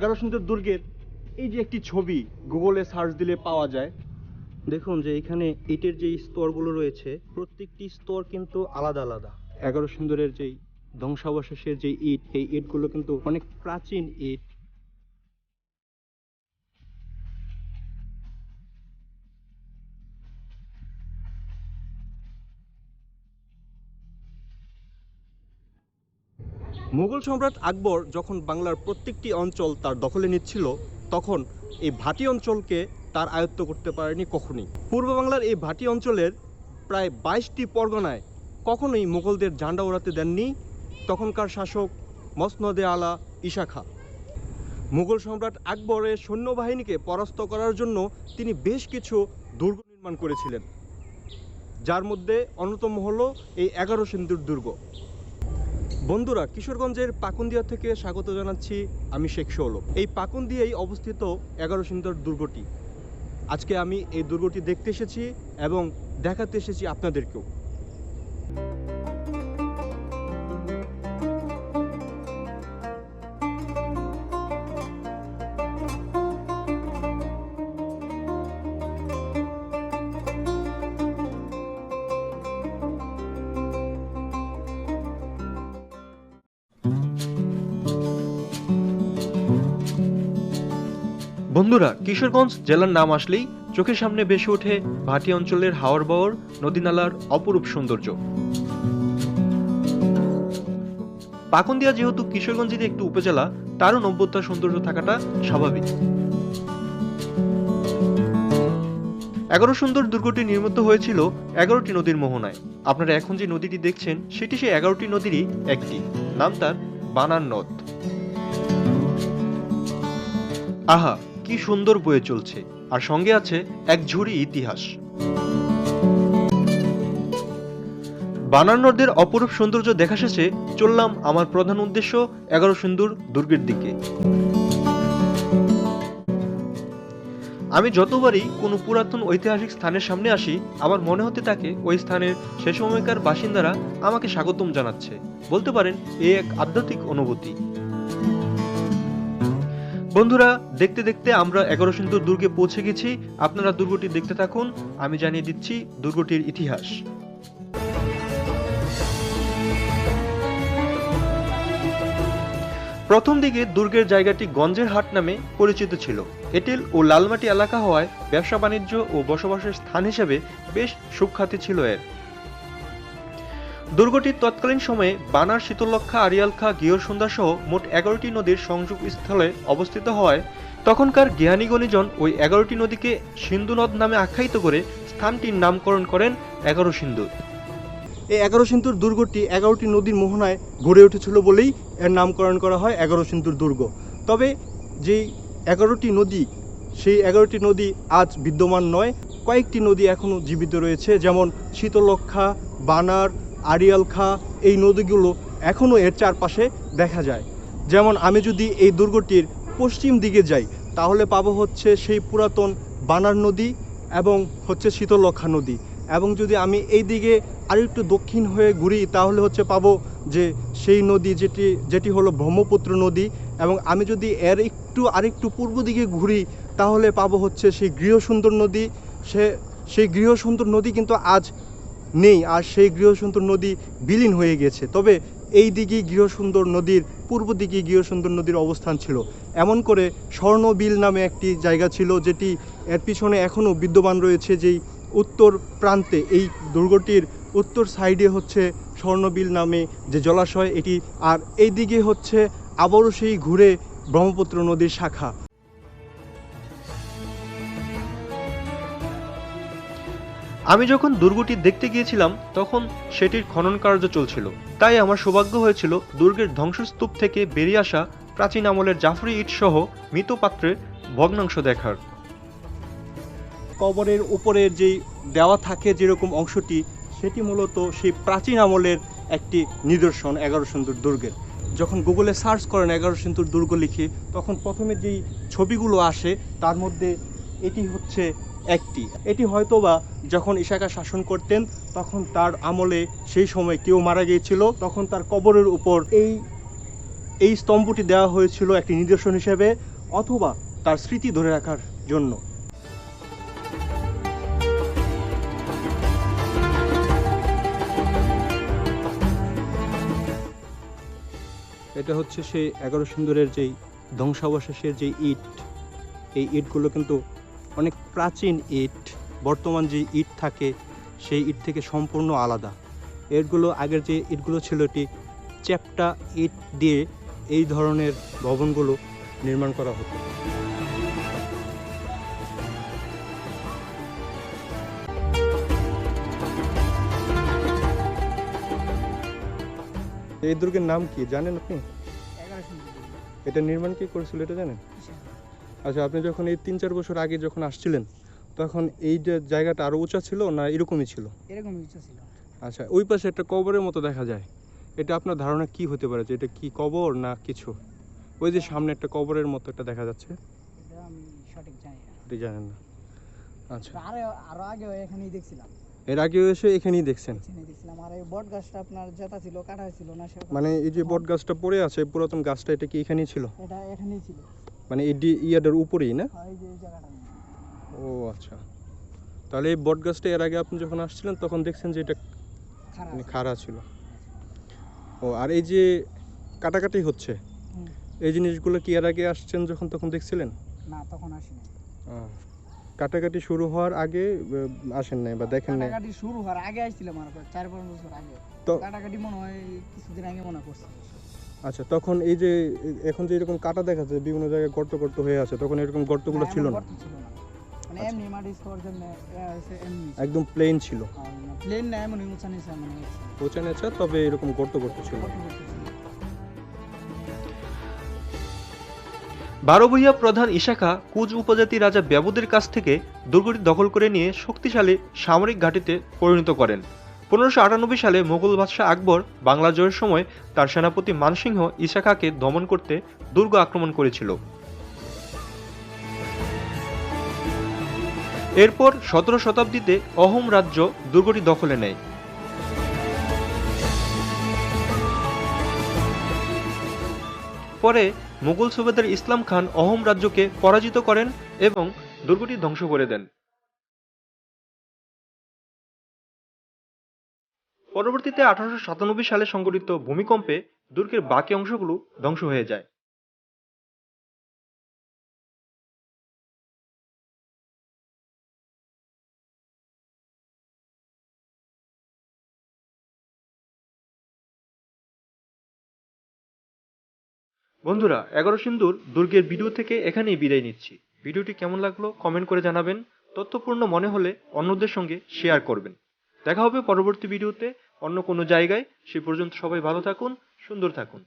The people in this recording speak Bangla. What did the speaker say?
এগারোসিন্দুর দুর্গের এই যে একটি ছবি গুগলে সার্চ দিলে পাওয়া যায়। দেখুন যে এখানে ইটের যে স্তরগুলো রয়েছে প্রত্যেকটি স্তর কিন্তু আলাদা আলাদা। এগারোসিন্দুরের যেই ধ্বংসাবশেষের যে ইট, এই ইটগুলো কিন্তু অনেক প্রাচীন ইট। মুঘল সম্রাট আকবর যখন বাংলার প্রত্যেকটি অঞ্চল তার দখলে নিচ্ছিল, তখন এই ভাটি অঞ্চলকে তার আয়ত্ত করতে পারেনি কখনোই। পূর্ব বাংলার এই ভাটি অঞ্চলের প্রায় 22টি পরগনায় কখনোই মুঘলদের ঝান্ডা ওড়াতে দেননি তখনকার শাসক মসনদে আলা ঈশা খাঁ। মুঘল সম্রাট আকবরের সৈন্যবাহিনীকে পরাস্ত করার জন্য তিনি বেশ কিছু দুর্গ নির্মাণ করেছিলেন, যার মধ্যে অন্যতম হলো এই এগারোসিন্দুর দুর্গ। বন্ধুরা, কিশোরগঞ্জের পাকুন্দিয়া থেকে স্বাগত জানাচ্ছি আমি SheikhSoulav। এই পাকুন্দিয়ায় অবস্থিত এগারোসিন্দুর দুর্গটি। আজকে আমি এই দুর্গটি দেখতে এসেছি এবং দেখাতে এসেছি আপনাদেরকেও। বন্ধুরা, কিশোরগঞ্জ জেলার নাম আসলেই চোখের সামনে ভেসে ওঠে ভাটি অঞ্চলের হাওর বাওর নদী নালার অপরূপ সৌন্দর্য। পাকুন্দিয়া যেহেতু কিশোরগঞ্জের একটি উপজেলা, তারও নব্যতার সৌন্দর্য থাকাটা স্বাভাবিক। এগারোসিন্দুর দুর্গটি নির্মিত হয়েছিল 11টি নদীর মোহনায়। আপনারা এখন যে নদীটি দেখছেন সেটি সেই 11টি নদীরই একটি, নাম তার বানার নদ। আহা, কি সুন্দর বয়ে চলছে, আর সঙ্গে আছে এক ঝুড়ি ইতিহাস। বানার নদের অপরূপ সৌন্দর্য দেখা শেষে চললাম আমার প্রধান উদ্দেশ্য এগারোসিন্দুর দুর্গের দিকে। আমি যতবারই কোনো পুরাতন ঐতিহাসিক স্থানের সামনে আসি, আমার মনে হতে থাকে ওই স্থানের সে সময়কার বাসিন্দারা আমাকে স্বাগতম জানাচ্ছে। বলতে পারেন এ এক আধ্যাত্মিক অনুভূতি। বন্ধুরা, দেখতে দেখতে আমরা এগারোসিন্দুর দুর্গে পৌঁছে গেছি। আপনারা দুর্গটি দেখতে থাকুন, আমি জানিয়ে দিচ্ছি দুর্গটির ইতিহাস। প্রথম দিকে দুর্গের জায়গাটি গঞ্জের হাট নামে পরিচিত ছিল। এঁটেল ও লালমাটি এলাকা হওয়ায় ব্যবসা বাণিজ্য ও বসবাসের স্থান হিসেবে বেশ সুখ্যাতি ছিল এর। দুর্গটির তৎকালীন সময়ে বানার, শীতলক্ষা, আড়িয়ালখা, গিয়রসন্ধ্যা সহ মোট 11টি নদীর সংযোগ স্থলে অবস্থিত হওয়ায় তখনকার জ্ঞানী গণিজন ওই 11টি নদীকে সিন্ধু নদ নামে আখ্যায়িত করে স্থানটির নামকরণ করেন এগারোসিন্দুর। এই এগারোসিন্দুর দুর্গটি 11টি নদীর মোহনায় গড়ে উঠেছিল বলেই এর নামকরণ করা হয় এগারোসিন্দুর দুর্গ। তবে যেই 11টি নদী, সেই 11টি নদী আজ বিদ্যমান নয়। কয়েকটি নদী এখনও জীবিত রয়েছে, যেমন শীতলক্ষা, বানার, আড়িয়ালখা, এই নদীগুলো এখনও এর চারপাশে দেখা যায়। যেমন আমি যদি এই দুর্গটির পশ্চিম দিকে যাই তাহলে পাবো হচ্ছে সেই পুরাতন বানার নদী এবং হচ্ছে শীতলক্ষা নদী। এবং যদি আমি এই দিকে আরেকটু দক্ষিণ হয়ে ঘুরি তাহলে হচ্ছে পাবো যে সেই নদী যেটি হলো ব্রহ্মপুত্র নদী। এবং আমি যদি এর আরেকটু পূর্ব দিকে ঘুরি তাহলে পাবো হচ্ছে সেই গৃহসুন্দর নদী। সেই গৃহসুন্দর নদী কিন্তু আজ নেই, আর সেই গৃহসুন্দর নদী বিলীন হয়ে গেছে। তবে এই দিকেই গৃহসুন্দর নদীর পূর্ব দিকে গৃহসুন্দর নদীর অবস্থান ছিল। এমন করে স্বর্ণবিল নামে একটি জায়গা ছিল, যেটি এর পিছনে এখনও বিদ্যমান রয়েছে। যেই উত্তর প্রান্তে, এই দুর্গটির উত্তর সাইডে হচ্ছে স্বর্ণবিল নামে যে জলাশয় এটি, আর এই দিকে হচ্ছে আবারও সেই ঘুরে ব্রহ্মপুত্র নদীর শাখা। আমি যখন দুর্গটি দেখতে গিয়েছিলাম তখন সেটির খনন কার্য চলছিল, তাই আমার সৌভাগ্য হয়েছিল দুর্গের ধ্বংসস্তূপ থেকে বেরিয়ে আসা প্রাচীন আমলের জাফরি ইট সহ মৃত পাত্রের ভগ্নাংশ দেখার। কবরের উপরের যেই দেওয়া থাকে যেরকম অংশটি, সেটি মূলত সেই প্রাচীন আমলের একটি নিদর্শন এগারোসিন্দুর দুর্গের। যখন গুগলে সার্চ করেন এগারোসিন্দুর দুর্গ লিখে, তখন প্রথমে যেই ছবিগুলো আসে তার মধ্যে এটি হচ্ছে একটি। এটি হয়তোবা যখন ঈশা খাঁ শাসন করতেন তখন তার আমলে সেই সময় কেউ মারা গিয়েছিল, তখন তার কবরের উপর এই স্তম্ভটি দেওয়া হয়েছিল একটি নিদর্শন হিসেবে। অথবা তার স্মৃতি ধরে রাখার জন্য। এটা হচ্ছে সেই এগারোসিন্দুরের যেই ধ্বংসাবশেষের যেই ইট, এই ইটগুলো কিন্তু অনেক প্রাচীন ইট। বর্তমান যে ইট থাকে সেই ইট থেকে সম্পূর্ণ আলাদা। এরগুলো আগের যে ইটগুলো ছিল এটি চ্যাপ্টা ইট দিয়ে এই ধরনের ভবনগুলো নির্মাণ করা হতো। এই দুর্গের নাম কি জানেন আপনি? এটা নির্মাণ কে করেছিল এটা জানেন? আচ্ছা, আপনি যখন এই 3-4 বছর আগে যখন আসছিলেন তখন এই যে জায়গাটা আরো উঁচা ছিল না এরকমই ছিল? এরকমই উঁচা ছিল। আচ্ছা, ওই পাশে একটা কবরের মতো দেখা যায়, এটা আপনার ধারণা কি হতে পারে, যে এটা কি কবর না কিছু? ওই যে সামনে একটা কবরের মতো একটা দেখা যাচ্ছে, এটা আমি সঠিক জানি না। এটা জানেন না? আচ্ছা, আরো আগে এখানেই দেখছিলাম। এর আগে এসে এখানেই দেখছেন? এখানেই দেখছিলাম। আর এই বট গাছটা আপনার যেটা ছিল কাটা হয়েছিল না সে, মানে এই যে বট গাছটা পড়ে আছে পুরাতন গাছটা, এটা কি এখানেই ছিল? এটা এখানেই ছিল, মানে এই ইয়াটার উপরেই না? এই যে এই জায়গাটা। ও আচ্ছা, তাহলে এই বট গাছটা এর আগে আপনি যখন আসছিলেন তখন দেখছেন যে এটা খাড়া ছিল। ও, আর এই যে কাটাকাটি হচ্ছে এই জিনিসগুলো কি এর আগে আসছেন যখন তখন দেখছিলেন? না, তখন আসিনি। কাটাকাটি শুরু হওয়ার আগে আসেন নাই বা দেখেন নাই? কাটাকাটি শুরু হওয়ার আগে আসছিলাম, আর 4-5 বছর আগে। তো কাটাকাটি মনে হয় কিছুদিন আগে মনে করছে। আচ্ছা, তখন এই যে এখন যে এরকম কাটা দেখা যায় বিভিন্ন জায়গায় গর্ত গর্ত হয়ে আছে, তখন এরকম গর্তগুলো ছিল না? মানে এমনি মাটি স্তর জন্য এমনি একদম প্লেন ছিল? প্লেন না, এমনি উঁচা নিচা, মানে উঁচা নিচা, তবে এরকম গর্ত গর্ত ছিল। 12 ভূঁইয়া প্রধান ইশাখা কুজ উপজাতি রাজা ব্যবদের কাছ থেকে দুর্গটি দখল করে নিয়ে শক্তিশালী সামরিক ঘাঁটিতে পরিণত করেন। 1598 সালে মোগল বাদশাহ আকবর বাংলা জয়ের সময় তার সেনাপতি মানসিংহ ইশাখাকে দমন করতে দুর্গ আক্রমণ করেছিল। এরপর 17 শতাব্দীতে অহোম রাজ্য দুর্গটি দখলে নেয়। পরে মুঘল সুবেদার ইসলাম খান অহোম রাজ্যকে পরাজিত করেন এবং দুর্গটি ধ্বংস করে দেন। পরবর্তীতে 1897 সালে সংঘটিত ভূমিকম্পে দুর্গের বাকি অংশগুলো ধ্বংস হয়ে যায়। বন্ধুরা, এগারোসিন্দুর দুর্গের ভিডিও থেকে এখানেই বিদায় নিচ্ছি। ভিডিওটি কেমন লাগলো কমেন্ট করে জানাবেন। তথ্যপূর্ণ মনে হলে অন্যদের সঙ্গে শেয়ার করবেন। দেখা হবে পরবর্তী ভিডিওতে অন্য কোনো জায়গায়। সে পর্যন্ত সবাই ভালো থাকুন, সুন্দর থাকুন।